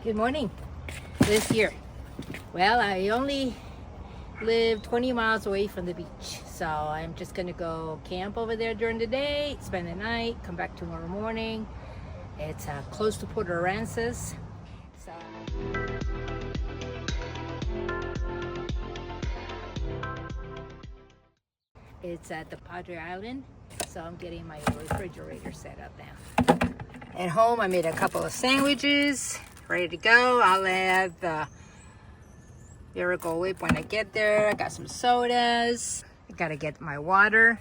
Good morning. This year, well, I only live 20 miles away from the beach, so I'm just gonna go camp over there during the day, spend the night, come back tomorrow morning. It's close to Port Aransas, so it's at the Padre Island, so I'm getting my refrigerator set up now. At home, I made a couple of sandwiches, ready to go. I'll add the Miracle Whip when I get there. I got some sodas. I gotta get my water,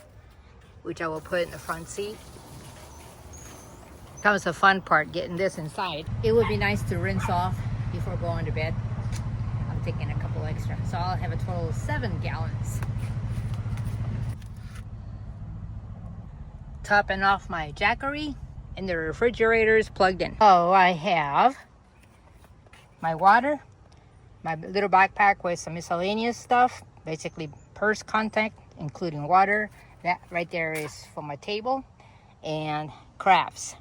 which I will put in the front seat. Comes the fun part, getting this inside. It would be nice to rinse off before going to bed. I'm taking a couple extra, so I'll have a total of 7 gallons. Topping off my Jackery, and the refrigerator is plugged in. Oh, I have my water, my little backpack with some miscellaneous stuff, basically purse contact, including water. That right there is for my table, and crafts.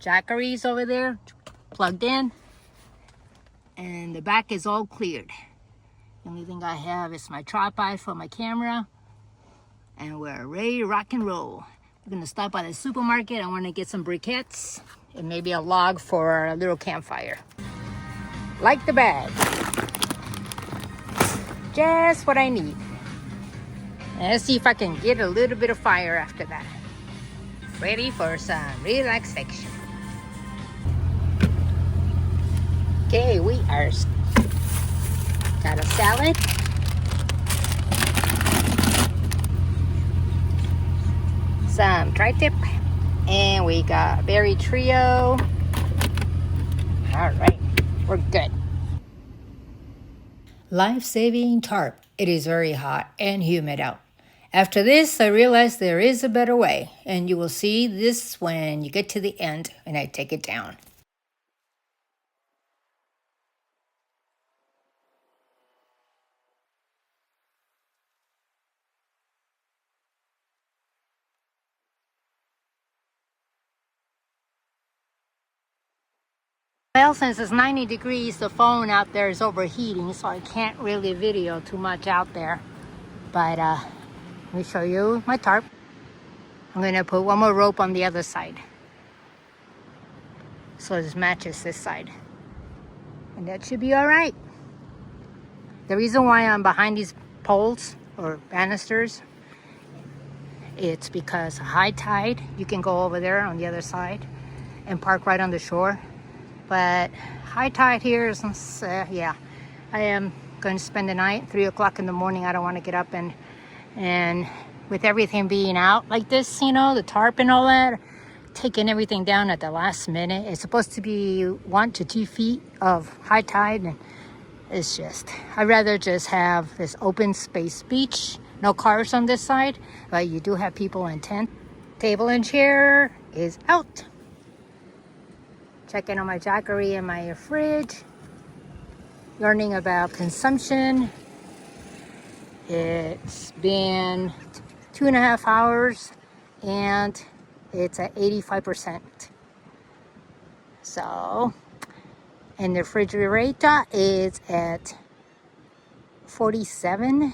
Jackery's over there, plugged in, and the back is all cleared. The only thing I have is my tripod for my camera, and we're ready to rock and roll. We're gonna stop by the supermarket. I wanna get some briquettes and maybe a log for a little campfire. Like the bag. Just what I need. And let's see if I can get a little bit of fire after that. Ready for some relaxation. Okay, we are got a salad. Some tri-tip, and we got berry trio. All right, we're good. Life-saving tarp. It is very hot and humid out. After this, I realized there is a better way, and you will see this when you get to the end and I take it down. Well, since it's 90 degrees, the phone out there is overheating, so I can't really video too much out there. But let me show you my tarp. I'm gonna put one more rope on the other side, so this matches this side. And that should be all right. The reason why I'm behind these poles or banisters, it's because high tide, you can go over there on the other side and park right on the shore. But high tide here is, yeah, I am going to spend the night, 3 o'clock in the morning. I don't want to get up and with everything being out like this, you know, the tarp and all that, taking everything down at the last minute. It's supposed to be 1 to 2 feet of high tide, and it's just, I'd rather just have this open space beach, no cars on this side, but you do have people in tent. Table and chair is out. Checking on my Jackery and my fridge. Learning about consumption. It's been 2.5 hours and it's at 85%. So, and the refrigerator is at 47.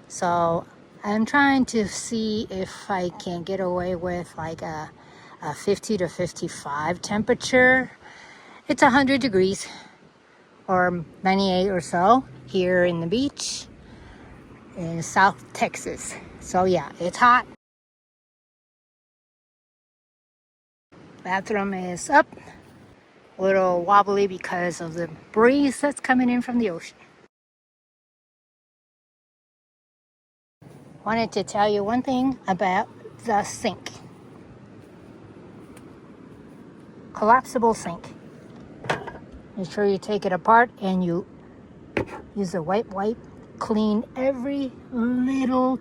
So I'm trying to see if I can get away with like a 50 to 55 temperature. It's 100 degrees or 98 or so here in the beach in South Texas. So yeah, it's hot. Bathroom is up, a little wobbly because of the breeze that's coming in from the ocean. Wanted to tell you one thing about the sink. Collapsible sink. Make sure you take it apart and you use a wet wipe, clean every little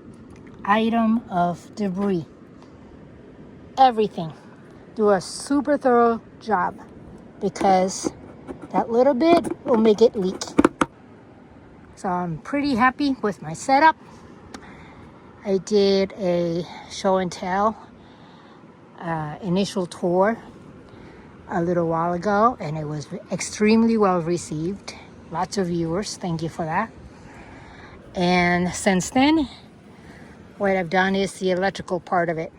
item of debris. Everything. Do a super thorough job, because that little bit will make it leak. So I'm pretty happy with my setup. I did a show and tell initial tour a little while ago, and it was extremely well received. Lots of viewers, thank you for that. And since then, what I've done is the electrical part of it.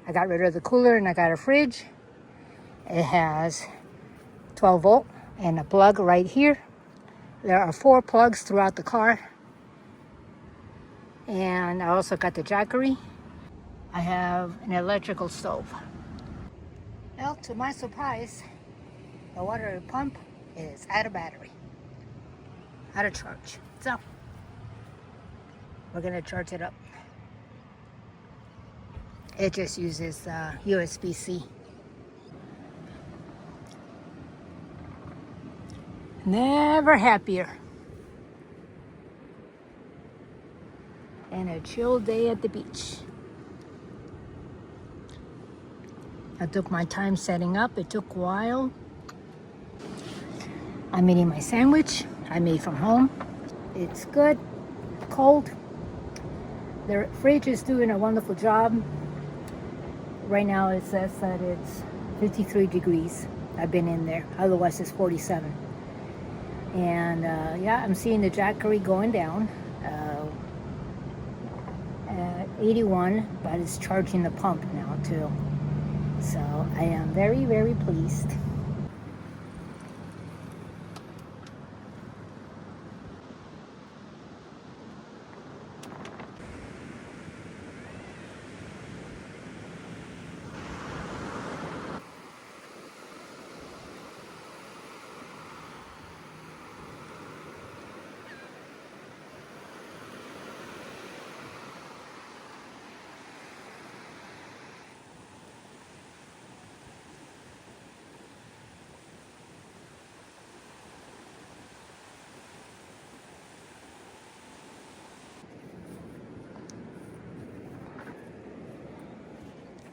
I got rid of the cooler and I got a fridge. It has 12 volt and a plug right here. There are 4 plugs throughout the car. And I also got the jackery. I have an electrical stove. Well, to my surprise, the water pump is out of battery, out of charge. So we're gonna charge it up. It just uses USB-C. Never happier. And a chill day at the beach. I took my time setting up. It took a while. I'm eating my sandwich I made from home. It's good, cold. The fridge is doing a wonderful job. Right now it says that it's 53 degrees. I've been in there, otherwise it's 47. And yeah, I'm seeing the jackery going down at 81, but it's charging the pump now too. So I am very, very pleased.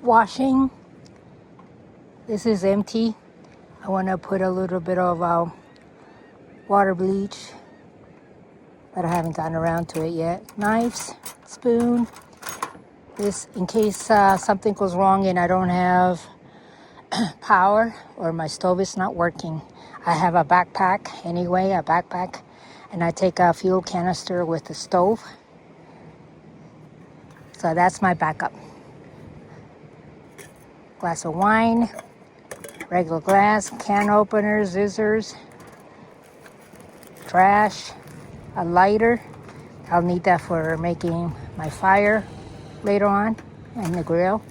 Washing. This is empty. I want to put a little bit of water bleach, but I haven't gotten around to it yet. Knives, spoon. This in case something goes wrong and I don't have power or my stove is not working. I have a backpack anyway, and I take a fuel canister with the stove. So that's my backup. Glass of wine, regular glass, can openers, scissors, trash, a lighter. I'll need that for making my fire later on, and the grill.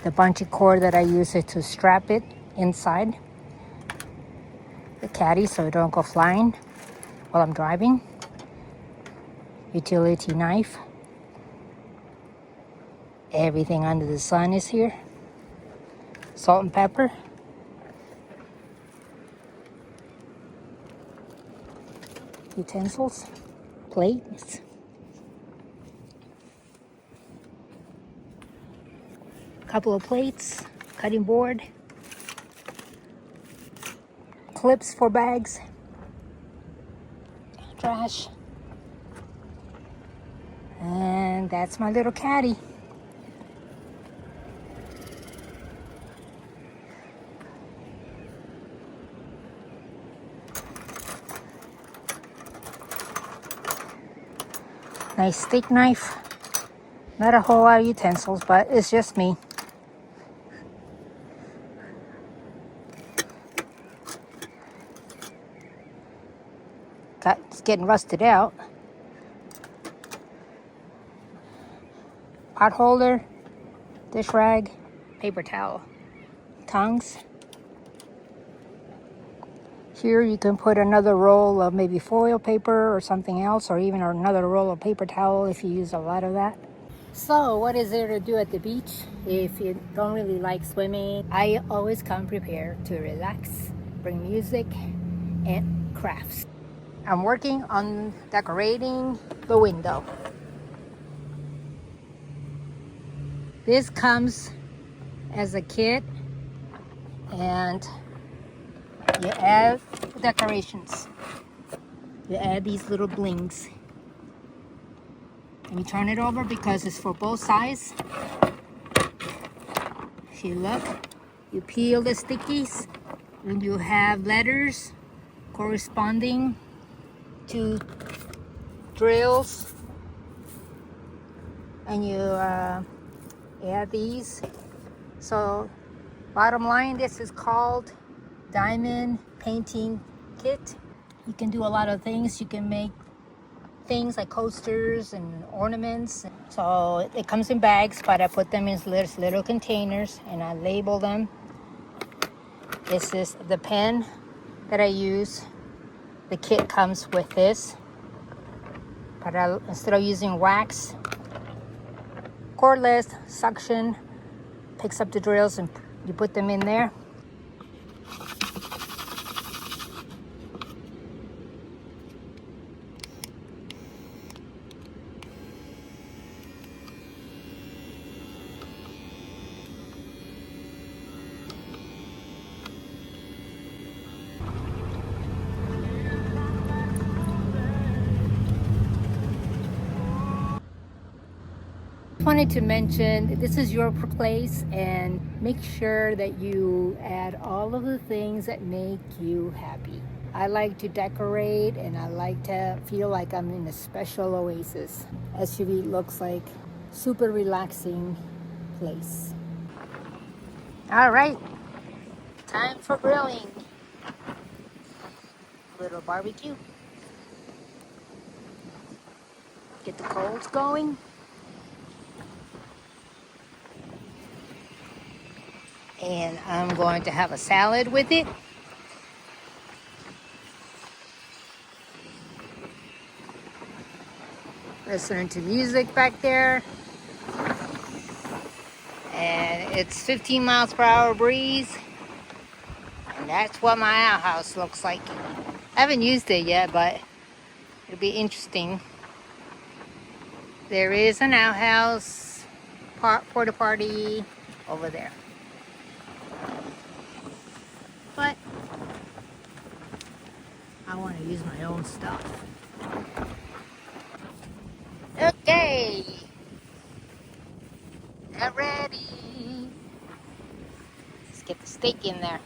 The bungee cord that I use it to strap it inside the caddy so it don't go flying while I'm driving. Utility knife. Everything under the sun is here. Salt and pepper. Utensils. Plates. Couple of plates. Cutting board. Clips for bags. Trash. And that's my little caddy. Nice steak knife. Not a whole lot of utensils, but it's just me. It's getting rusted out. Pot holder, dish rag, paper towel, tongs. Here you can put another roll of maybe foil paper or something else, or even another roll of paper towel if you use a lot of that. So what is there to do at the beach if you don't really like swimming? I always come prepared to relax, bring music and crafts. I'm working on decorating the window. This comes as a kit, and you add decorations. You add these little blings. And you turn it over because it's for both sides. If you look, you peel the stickies when you have letters corresponding to drills, and you add these. So bottom line, this is called diamond painting kit. You can do a lot of things. You can make things like coasters and ornaments. So it comes in bags, but I put them in little containers and I label them. This is the pen that I use. The kit comes with this, but instead of using wax, cordless suction picks up the drills and you put them in there. Wanted to mention, this is your place, and make sure that you add all of the things that make you happy. I like to decorate and I like to feel like I'm in a special oasis. SUV looks like super relaxing place. All right, time for grilling. A little barbecue. Get the coals going. And I'm going to have a salad with it. Listening to music back there. And it's 15 miles per hour breeze. And that's what my outhouse looks like. I haven't used it yet, but it'll be interesting. There is an outhouse, porta potty over there. But I want to use my own stuff. Okay, I'm ready. Let's get the steak in there.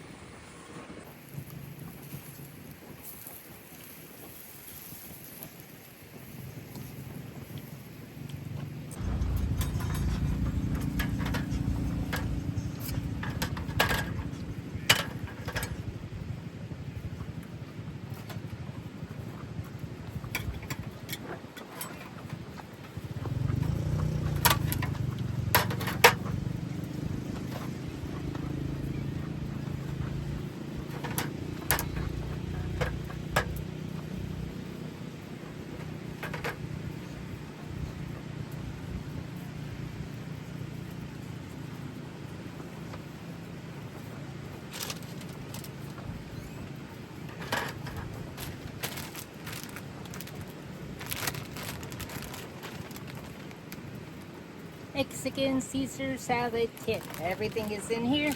Mexican Caesar salad kit. Everything is in here.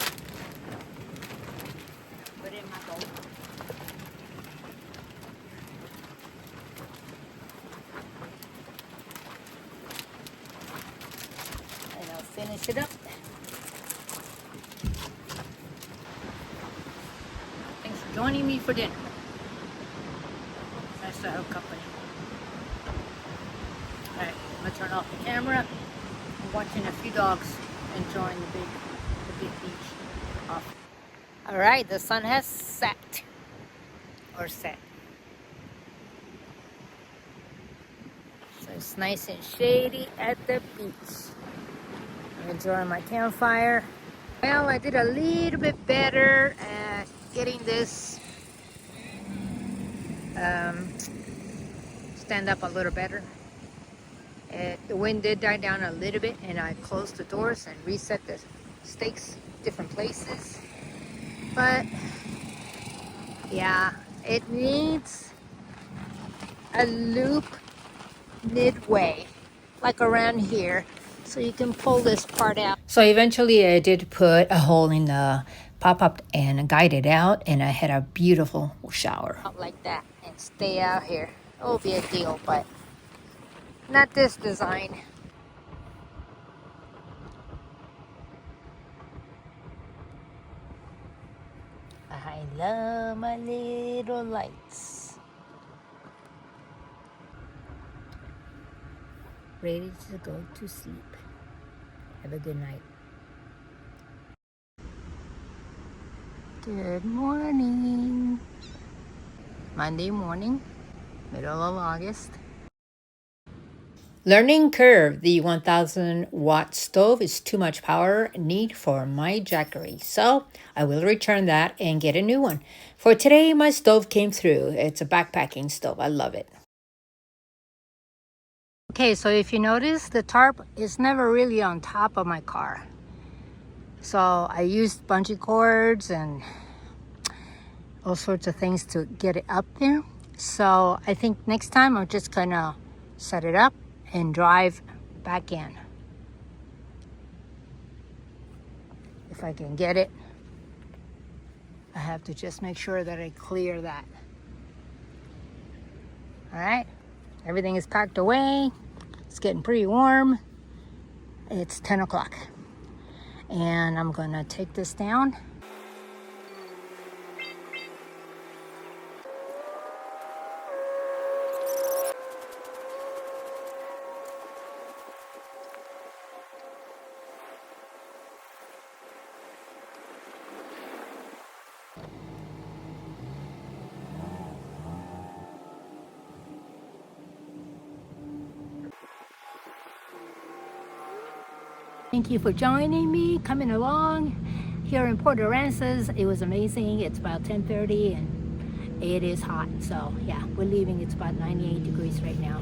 Put it in my bowl. And I'll finish it up. Thanks for joining me for dinner. Nice to have company. Alright, I'm gonna turn off the camera. I'm watching a few dogs enjoying the big beach off. Alright, the sun has set. Or set. So it's nice and shady at the beach. I'm enjoying my campfire. Well, I did a little bit better at getting this stand up a little better. The wind did die down a little bit, and I closed the doors and reset the stakes different places. But yeah, it needs a loop midway, like around here, so you can pull this part out. So eventually I did put a hole in the pop-up and guide it out, and I had a beautiful shower. Out like that and stay out here. It will be a deal, but not this design. I I love my little lights. Ready to go to sleep. Have a good night. Good morning. Monday morning, middle of August. Learning curve. The 1000 watt stove is too much power need for my Jackery. So I will return that and get a new one. For today, my stove came through. It's a backpacking stove. I love it. Okay, so if you notice, the tarp is never really on top of my car. So I used bungee cords and all sorts of things to get it up there. So I think next time I'm just gonna set it up and drive back in. If I can get it, I have to just make sure that I clear that. All right, everything is packed away. It's getting pretty warm. It's 10 o'clock. And I'm gonna take this down. Thank you for joining me, coming along here in Port Aransas. It was amazing. It's about 10:30 and it is hot. So yeah, we're leaving. It's about 98 degrees right now.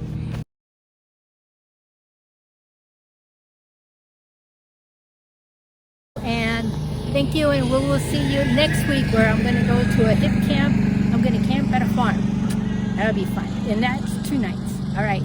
And thank you, and we will see you next week where I'm gonna go to a hip camp. I'm gonna camp at a farm. That'll be fun. And that's 2 nights. All right.